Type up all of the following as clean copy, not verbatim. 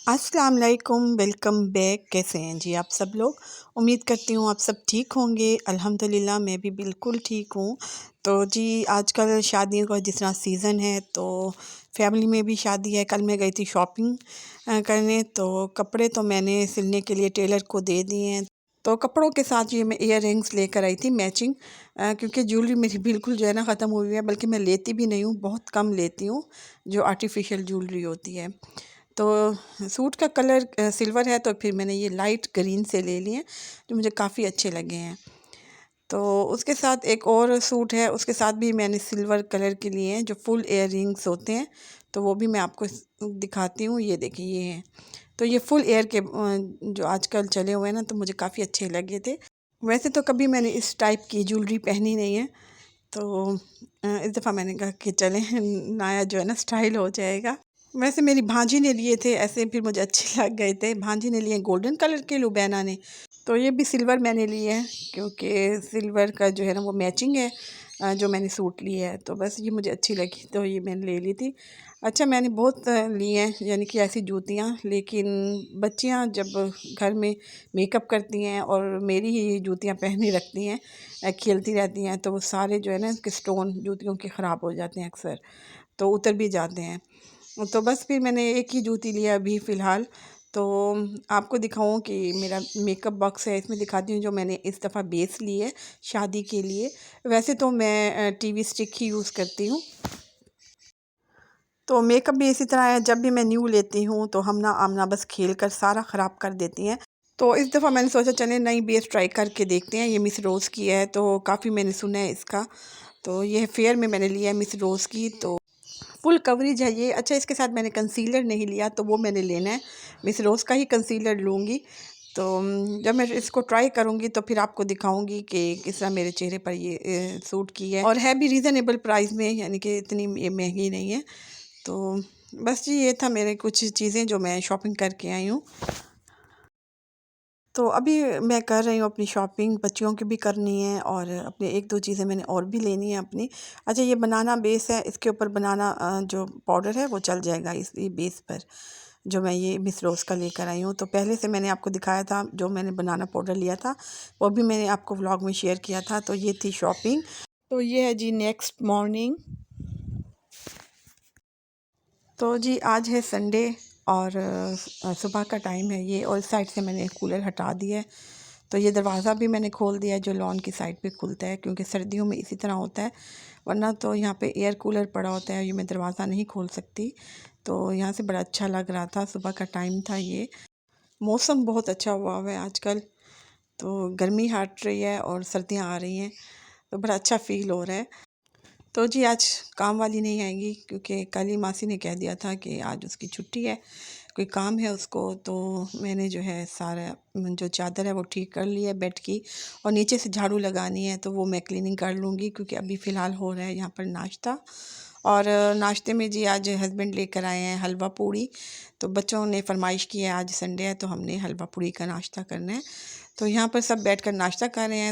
अस्सलाम वालेकुम, welcome back. कैसे हैं जी आप सब लोग? उम्मीद करती हूँ आप सब ठीक होंगे। अल्हम्दुलिल्लाह मैं भी बिल्कुल ठीक हूँ। तो जी आजकल शादियों का जिस तरह सीज़न है तो फैमिली में भी शादी है। कल मैं गई थी शॉपिंग करने, तो कपड़े तो मैंने सिलने के लिए टेलर को दे दिए हैं। तो कपड़ों के साथ ये मैं इयररिंग्स लेकर आई थी मैचिंग, क्योंकि ज्वेलरी मेरी बिल्कुल जो है ना ख़त्म हुई है, बल्कि मैं लेती भी नहीं हूँ, बहुत कम लेती हूँ जो आर्टिफिशियल ज्वेलरी होती है। तो सूट का कलर सिल्वर है, तो फिर मैंने ये लाइट ग्रीन से ले लिए जो मुझे काफ़ी अच्छे लगे हैं। तो उसके साथ एक और सूट है, उसके साथ भी मैंने सिल्वर कलर के लिए हैं जो फुल इयररिंग्स होते हैं। तो वो भी मैं आपको दिखाती हूँ। ये देखिए ये हैं। तो ये फुल एयर के जो आजकल चले हुए हैं ना, तो मुझे काफ़ी अच्छे लगे थे। वैसे तो कभी मैंने इस टाइप की ज्वेलरी पहनी नहीं है, तो इस दफ़ा मैंने कहा कि चलें नया जो है ना स्टाइल हो जाएगा। वैसे मेरी भांजी ने लिए थे ऐसे, फिर मुझे अच्छे लग गए थे। भांजी ने लिए गोल्डन कलर के, लुबैना ने। तो ये भी सिल्वर मैंने लिए हैं, क्योंकि सिल्वर का जो है ना वो मैचिंग है जो मैंने सूट लिया है। तो बस ये मुझे अच्छी लगी तो ये मैंने ले ली थी। अच्छा, मैंने बहुत लिए हैं यानी कि ऐसी जूतियाँ, लेकिन बच्चियाँ जब घर में मेकअप करती हैं और मेरी ही जूतियाँ पहने रखती हैं, खेलती रहती हैं, तो वो सारे जो है ना इसके स्टोन जूतियों के ख़राब हो जाते हैं अक्सर, तो उतर भी जाते हैं। तो बस फिर मैंने एक ही जूती लिया अभी फ़िलहाल। तो आपको दिखाऊँ कि मेरा मेकअप बॉक्स है, इसमें दिखाती हूँ जो मैंने इस दफ़ा बेस ली है शादी के लिए। वैसे तो मैं टीवी स्टिक ही यूज़ करती हूँ। तो मेकअप भी इसी तरह है, जब भी मैं न्यू लेती हूँ तो हम ना आमना बस खेल कर सारा ख़राब कर देती हैं। तो इस दफ़ा मैंने सोचा चलें नई बेस ट्राई करके देखते हैं। ये मिस रोज़ की है, तो काफ़ी मैंने सुना है इसका। तो ये फेयर में मैंने लिया है मिस रोज़ की, तो फुल कवरेज है ये। अच्छा, इसके साथ मैंने कंसीलर नहीं लिया, तो वो मैंने लेना है। मिस रोज़ का ही कंसीलर लूँगी। तो जब मैं इसको ट्राई करूँगी तो फिर आपको दिखाऊँगी कि किस तरह मेरे चेहरे पर ये सूट की है, और है भी रीज़नेबल प्राइस में, यानी कि इतनी ये महंगी नहीं है। तो बस जी ये था मेरे कुछ चीज़ें जो मैं शॉपिंग करके आई हूँ। तो अभी मैं कर रही हूँ अपनी शॉपिंग, बच्चियों की भी करनी है और अपने 1-2 चीज़ें मैंने और भी लेनी है अपनी। अच्छा, ये बनाना बेस है, इसके ऊपर बनाना जो पाउडर है वो चल जाएगा इस ये बेस पर, जो मैं ये मिस रोज़ का लेकर आई हूँ। तो पहले से मैंने आपको दिखाया था जो मैंने बनाना पाउडर लिया था, वो भी मैंने आपको व्लॉग में शेयर किया था। तो ये थी शॉपिंग। तो ये है जी नेक्स्ट मॉर्निंग। तो जी आज है संडे और सुबह का टाइम है ये, और इस साइड से मैंने कूलर हटा दिया है। तो ये दरवाज़ा भी मैंने खोल दिया है जो लॉन की साइड पे खुलता है, क्योंकि सर्दियों में इसी तरह होता है, वरना तो यहाँ पे एयर कूलर पड़ा होता है, ये मैं दरवाज़ा नहीं खोल सकती। तो यहाँ से बड़ा अच्छा लग रहा था, सुबह का टाइम था ये। मौसम बहुत अच्छा हुआ है आजकल, तो गर्मी हट रही है और सर्दियाँ आ रही हैं, तो बड़ा अच्छा फ़ील हो रहा है। तो जी आज काम वाली नहीं आएगी, क्योंकि कल ही मासी ने कह दिया था कि आज उसकी छुट्टी है, कोई काम है उसको। तो मैंने जो है सारा जो चादर है वो ठीक कर ली है बेड की, और नीचे से झाड़ू लगानी है, तो वो मैं क्लीनिंग कर लूँगी, क्योंकि अभी फ़िलहाल हो रहा है यहाँ पर नाश्ता। और नाश्ते में जी आज हस्बैंड लेकर आए हैं हलवा पूड़ी। तो बच्चों ने फरमाइश की है, आज संडे है तो हमने हलवा पूड़ी का नाश्ता करना है। तो यहाँ पर सब बैठकर नाश्ता कर रहे हैं।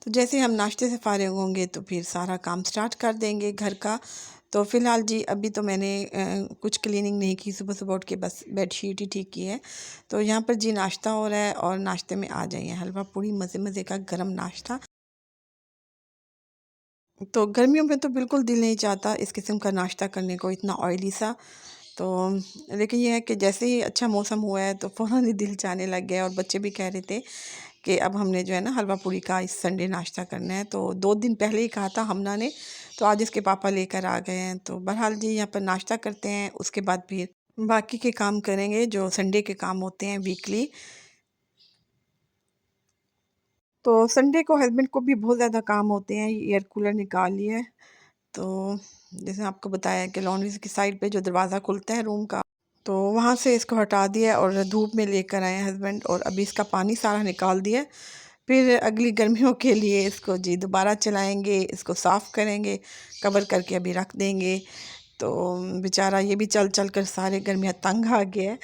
तो जैसे हम नाश्ते से फ़ारिग होंगे तो फिर सारा काम स्टार्ट कर देंगे घर का। तो फ़िलहाल जी अभी तो मैंने कुछ क्लीनिंग नहीं की, सुबह उठ के बस बेडशीट ही ठीक की है। तो यहाँ पर जी नाश्ता हो रहा है, और नाश्ते में आ जाइए हलवा पूड़ी, मज़े मज़े का गरम नाश्ता। तो गर्मियों में तो बिल्कुल दिल नहीं चाहता इस किस्म का नाश्ता करने को, इतना ऑयली सा। तो लेकिन ये है कि जैसे ही अच्छा मौसम हुआ है तो फ़ौरन ही दिल चाहने लग गया, और बच्चे भी कह रहे थे कि अब हमने जो है ना हलवा पूड़ी का इस संडे नाश्ता करना है। तो 2 दिन पहले ही कहा था हमना ने, तो आज इसके पापा लेकर आ गए हैं। तो बहरहाल जी यहाँ पर नाश्ता करते हैं, उसके बाद फिर बाकी के काम करेंगे जो संडे के काम होते हैं वीकली। तो संडे को हस्बैंड को भी बहुत ज़्यादा काम होते हैं, एयर कूलर निकाल लिए। तो जैसे आपको बताया कि लॉन्ड्री की साइड पे जो दरवाज़ा खुलता है रूम का, तो वहाँ से इसको हटा दिया और धूप में लेकर आए हैं हस्बैंड, और अभी इसका पानी सारा निकाल दिया। फिर अगली गर्मियों के लिए इसको जी दोबारा चलाएँगे, इसको साफ़ करेंगे, कवर करके अभी रख देंगे। तो बेचारा ये भी चल चल कर सारे गर्मियाँ तंग आ गया है।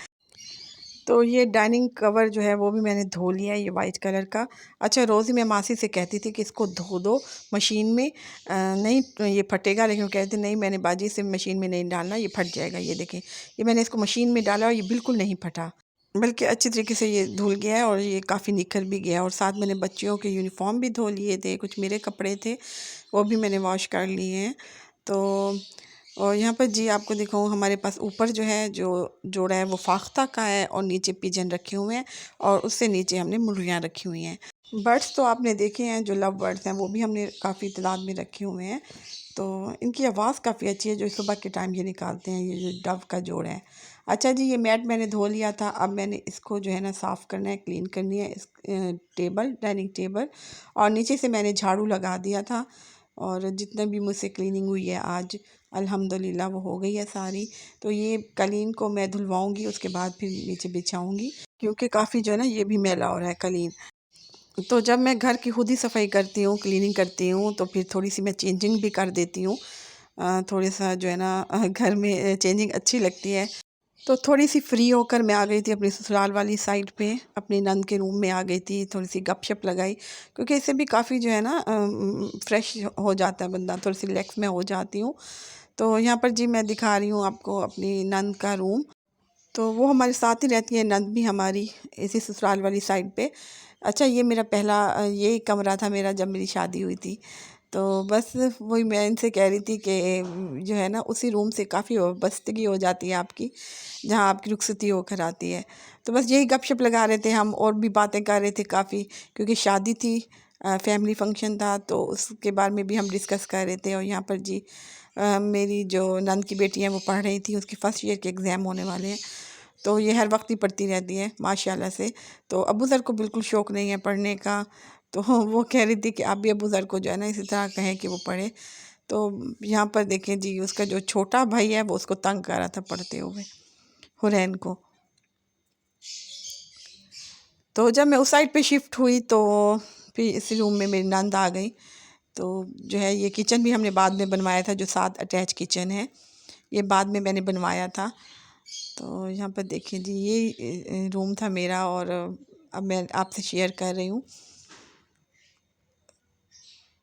तो ये डाइनिंग कवर जो है वो भी मैंने धो लिया है, ये वाइट कलर का। अच्छा, रोज़ी मैं मासी से कहती थी कि इसको धो दो मशीन में, नहीं तो ये फटेगा, लेकिन वो कहते नहीं, मैंने बाजी से मशीन में नहीं डालना, ये फट जाएगा। ये देखें, ये मैंने इसको मशीन में डाला और ये बिल्कुल नहीं फटा, बल्कि अच्छी तरीके से ये धुल गया है और ये काफ़ी निखर भी गया। और साथ मैंने बच्चियों के यूनिफ़ॉर्म भी धो लिए थे, कुछ मेरे कपड़े थे वो भी मैंने वॉश कर लिए हैं। तो और यहाँ पर जी आपको दिखाऊँ, हमारे पास ऊपर जो है जो जोड़ा है वो फाख्ता का है और नीचे पिजन रखे हुए हैं और उससे नीचे हमने मुर्गियाँ रखी हुई हैं। बर्ड्स तो आपने देखे हैं, जो लव बर्ड्स हैं वो भी हमने काफ़ी तादाद में रखे हुए हैं। तो इनकी आवाज़ काफ़ी अच्छी है जो सुबह के टाइम ये निकालते हैं, ये जो डव का जोड़ है। अच्छा जी, ये मैट मैंने धो लिया था, अब मैंने इसको जो है ना साफ़ करना है, क्लीन करनी है इस टेबल, डाइनिंग टेबल, और नीचे से मैंने झाड़ू लगा दिया था। और जितने भी मुझसे क्लीनिंग हुई है आज अल्हम्दुलिल्लाह वो हो गई है सारी। तो ये कलीन को मैं धुलवाऊँगी, उसके बाद फिर नीचे बिछाऊँगी, क्योंकि काफ़ी जो है ना ये भी मैला हो रहा है कलीन। तो जब मैं घर की खुद ही सफाई करती हूँ, क्लीनिंग करती हूँ, तो फिर थोड़ी-सी मैं चेंजिंग भी कर देती हूँ। थोड़ा-सा जो है ना घर में चेंजिंग अच्छी लगती है। तो थोड़ी-सी फ्री होकर मैं आ गई थी अपनी ससुराल वाली साइड पे, अपनी नंद के रूम में आ गई थी, थोड़ी-सी गपशप लगाई, क्योंकि इससे भी काफ़ी जो है ना फ्रेश हो जाता है बंदा, थोड़ी-सी रिलैक्स मैं हो जाती हूँ। तो यहाँ पर जी मैं दिखा रही हूँ आपको अपनी नंद का रूम। तो वो हमारे साथ ही रहती है, नंद भी हमारी इसी ससुराल वाली साइड पे। अच्छा, ये मेरा पहला यही कमरा था मेरा जब मेरी शादी हुई थी। तो बस वही मैं इनसे कह रही थी कि जो है ना उसी रूम से काफ़ी वाबस्तगी हो जाती है आपकी, जहाँ आपकी रुखसती होकर आती है। तो बस यही गपशप लगा रहे थे हम, और भी बातें कर रहे थे काफ़ी, क्योंकि शादी थी, फैमिली फंक्शन था, तो उसके बारे में भी हम डिस्कस कर रहे थे। और यहाँ पर जी मेरी जो नंद की बेटी है वो पढ़ रही थी, उसकी फ़र्स्ट ईयर के एग्ज़ाम होने वाले हैं। तो ये हर वक्त ही पढ़ती रहती है माशाल्लाह से। तो अबू ज़र को बिल्कुल शौक़ नहीं है पढ़ने का, तो वो कह रही थी कि आप भी अबू ज़र को जो है ना इसी तरह कहें कि वो पढ़े। तो यहाँ पर देखें जी, उसका जो छोटा भाई है वो उसको तंग कर रहा था पढ़ते हुए, हुरैन को। तो जब मैं उस साइड पे शिफ्ट हुई तो फिर इसी रूम में मेरी नंद आ गई। तो जो है ये किचन भी हमने बाद में बनवाया था, जो साथ अटैच किचन है, ये बाद में मैंने बनवाया था। तो यहाँ पर देखिए जी, ये रूम था मेरा, और अब मैं आपसे शेयर कर रही हूँ।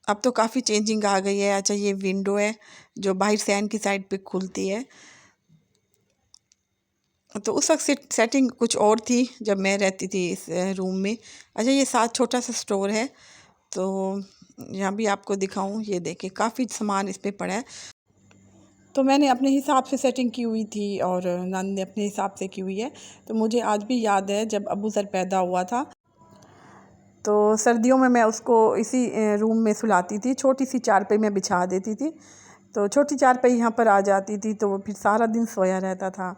अब तो काफ़ी चेंजिंग आ गई है। अच्छा, ये विंडो है जो बाहर सैन की साइड पे खुलती है। तो उस वक्त सेटिंग कुछ और थी जब मैं रहती थी इस रूम में। अच्छा, ये साथ छोटा सा स्टोर है, तो यहाँ भी आपको दिखाऊं, ये देखिए काफ़ी सामान इस पे पड़ा है। तो मैंने अपने हिसाब से सेटिंग की हुई थी और नंद ने अपने हिसाब से की हुई है। तो मुझे आज भी याद है जब अबू ज़र पैदा हुआ था, तो सर्दियों में मैं उसको इसी रूम में सुलाती थी, छोटी सी चारपाई मैं बिछा देती थी, तो छोटी चारपाई यहाँ पर आ जाती थी, तो वो फिर सारा दिन सोया रहता था।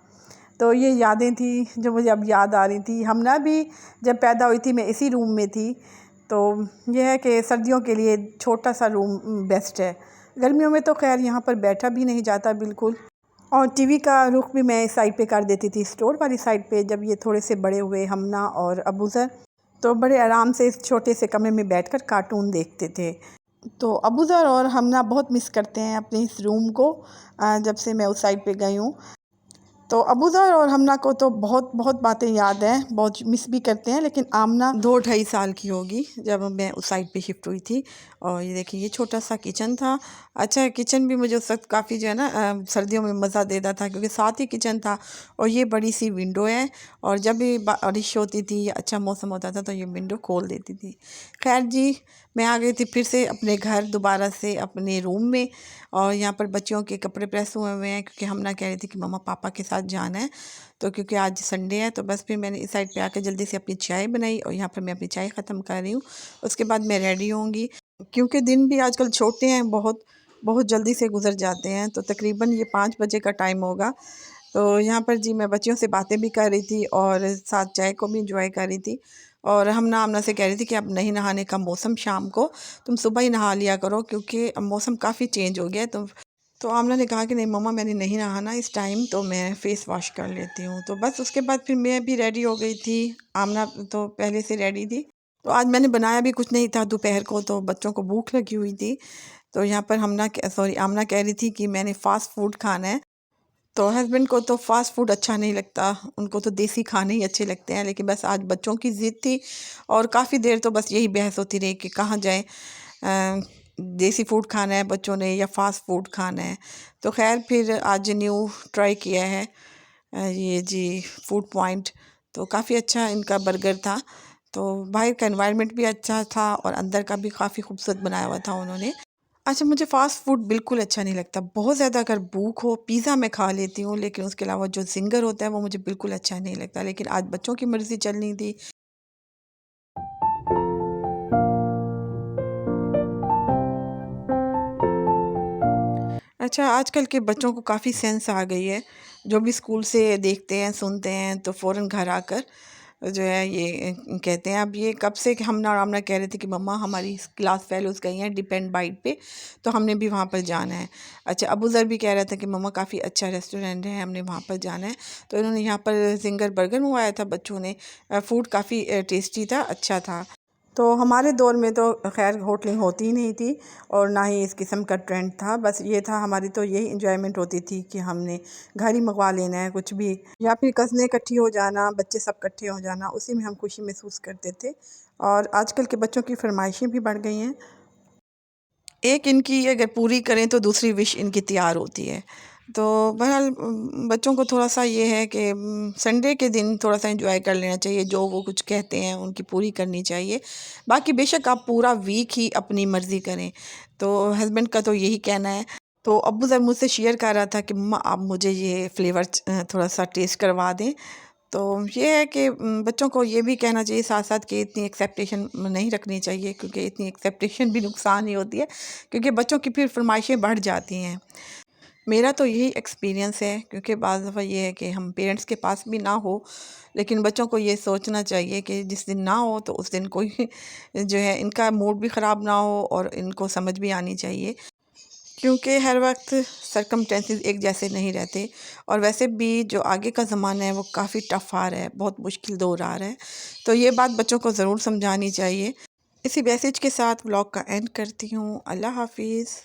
तो ये यादें थी जो मुझे अब याद आ रही थी। हमना भी जब पैदा हुई थी मैं इसी रूम में थी। तो यह है कि सर्दियों के लिए छोटा सा रूम बेस्ट है। गर्मियों में तो खैर यहाँ पर बैठा भी नहीं जाता बिल्कुल। और टीवी का रुख भी मैं इस साइड पे कर देती थी, स्टोर वाली साइड पे। जब ये थोड़े से बड़े हुए हमना और अबू ज़र, तो बड़े आराम से इस छोटे से कमरे में बैठकर कार्टून देखते थे। तो अबू ज़र और हमना बहुत मिस करते हैं अपने इस रूम को, जब से मैं उस साइड पे गई हूँ। तो अबू ज़र और हमना को तो बहुत बहुत बातें याद हैं, बहुत मिस भी करते हैं। लेकिन आमना 2 ढाई साल की होगी जब मैं उस साइड पे शिफ्ट हुई थी। और ये देखिए, ये छोटा सा किचन था। अच्छा, किचन भी मुझे उस वक्त काफ़ी जो है ना सर्दियों में मज़ा देता था, क्योंकि साथ ही किचन था और ये बड़ी सी विंडो है। और जब भी बारिश होती थी या अच्छा मौसम होता था तो ये विंडो खोल देती थी। खैर जी, मैं आ गई थी फिर से अपने घर, दोबारा से अपने रूम में। और यहाँ पर बच्चियों के कपड़े प्रेस हुए हुए हैं, क्योंकि हमना कह रही थी कि मम्मा पापा के साथ जाना है। तो क्योंकि आज संडे है, तो बस फिर मैंने इस साइड पे आकर जल्दी से अपनी चाय बनाई, और यहाँ पर मैं अपनी चाय ख़त्म कर रही हूँ। उसके बाद मैं रेडी होंगी, क्योंकि दिन भी आजकल छोटे हैं, बहुत बहुत जल्दी से गुजर जाते हैं। तो तकरीबन ये 5 बजे का टाइम होगा। तो यहाँ पर जी मैं बच्चियों से बातें भी कर रही थी और साथ चाय को भी इंजॉय कर रही थी। और हम आमना से कह रही थी कि अब नहीं नहाने का मौसम, शाम को तुम सुबह ही नहा लिया करो, क्योंकि अब मौसम काफ़ी चेंज हो गया है। तो आमना ने कहा कि नहीं मम्मा, मैंने नहीं नहाना इस टाइम, तो मैं फ़ेस वॉश कर लेती हूँ। तो बस उसके बाद फिर मैं भी रेडी हो गई थी। आमना तो पहले से रेडी थी। तो आज मैंने बनाया भी कुछ नहीं था दोपहर को, तो बच्चों को भूख लगी हुई थी। तो यहाँ पर आमना कह रही थी कि मैंने फ़ास्ट फूड खाना है। तो हस्बैंड को तो फ़ास्ट फ़ूड अच्छा नहीं लगता, उनको तो देसी खाने ही अच्छे लगते हैं, लेकिन बस आज बच्चों की ज़िद थी और काफ़ी देर तो बस यही बहस होती रही कि कहाँ जाएँ। देसी फ़ूड खाना है बच्चों ने या फ़ास्ट फ़ूड खाना है। तो ख़ैर फिर आज न्यू ट्राई किया है ये जी फूड पॉइंट, तो काफ़ी अच्छा इनका बर्गर था। तो बाहर का एनवायरनमेंट भी अच्छा था और अंदर का भी काफ़ी खूबसूरत बनाया हुआ था उन्होंने। अच्छा, मुझे फ़ास्ट फ़ूड बिल्कुल अच्छा नहीं लगता। बहुत ज़्यादा अगर भूख हो, पिज़्ज़ा मैं खा लेती हूँ, लेकिन उसके अलावा जो ज़िंगर होता है, वो मुझे बिल्कुल अच्छा नहीं लगता। लेकिन आज बच्चों की मर्ज़ी चलनी थी। अच्छा, आजकल के बच्चों को काफ़ी सेंस आ गई है। जो भी स्कूल से देखते हैं, सुनते हैं, तो फ़ौरन घर आकर जो है ये कहते हैं। अब ये कब से कि हम ना आमना कह रहे थे कि मम्मा हमारी क्लास फेलोज़ गई हैं डिपेंड बाइट पे, तो हमने भी वहाँ पर जाना है। अच्छा, अबू ज़र भी कह रहा था कि मम्मा काफ़ी अच्छा रेस्टोरेंट है, हमने वहाँ पर जाना है। तो इन्होंने यहाँ पर ज़िंगर बर्गर मँगवाया था बच्चों ने। फ़ूड काफ़ी टेस्टी था, अच्छा था। तो हमारे दौर में तो ख़ैर होटलिंग होती ही नहीं थी और ना ही इस किस्म का ट्रेंड था। बस ये था, हमारी तो यही एन्जॉयमेंट होती थी कि हमने घर ही मँगवा लेना है कुछ भी, या फिर कज़नें इकट्ठी हो जाना, बच्चे सब इकट्ठे हो जाना, उसी में हम खुशी महसूस करते थे। और आजकल के बच्चों की फ़रमाइशें भी बढ़ गई हैं। एक इनकी अगर पूरी करें तो दूसरी विश इनकी तैयार होती है। तो बहरहाल बच्चों को थोड़ा-सा ये है कि संडे के दिन थोड़ा-सा एन्जॉय कर लेना चाहिए, जो वो कुछ कहते हैं उनकी पूरी करनी चाहिए। बाकी बेशक आप पूरा वीक ही अपनी मर्ज़ी करें। तो हस्बैंड का तो यही कहना है। तो अब्बू ज़रा मुझसे शेयर कर रहा था कि मम्मा आप मुझे ये फ्लेवर थोड़ा-सा टेस्ट करवा दें। तो ये है कि बच्चों को ये भी कहना चाहिए साथ-साथ कि इतनी एक्सपेक्टेशन नहीं रखनी चाहिए, क्योंकि इतनी एक्सपेक्टेशन भी नुकसान ही होती है, क्योंकि बच्चों की फिर फ़रमाइशें बढ़ जाती हैं। मेरा तो यही एक्सपीरियंस है, क्योंकि बाज़ दफ़ा ये है कि हम पेरेंट्स के पास भी ना हो, लेकिन बच्चों को ये सोचना चाहिए कि जिस दिन ना हो तो उस दिन कोई जो है इनका मूड भी ख़राब ना हो और इनको समझ भी आनी चाहिए, क्योंकि हर वक्त सर्कमस्टेंसेस एक जैसे नहीं रहते। और वैसे भी जो आगे का ज़माना है वो काफ़ी टफ़ आ रहा है, बहुत मुश्किल दौर आ रहा है। तो ये बात बच्चों को ज़रूर समझानी चाहिए। इसी मैसेज के साथ व्लॉग का एंड करती हूँ। अल्लाह हाफ़िज़।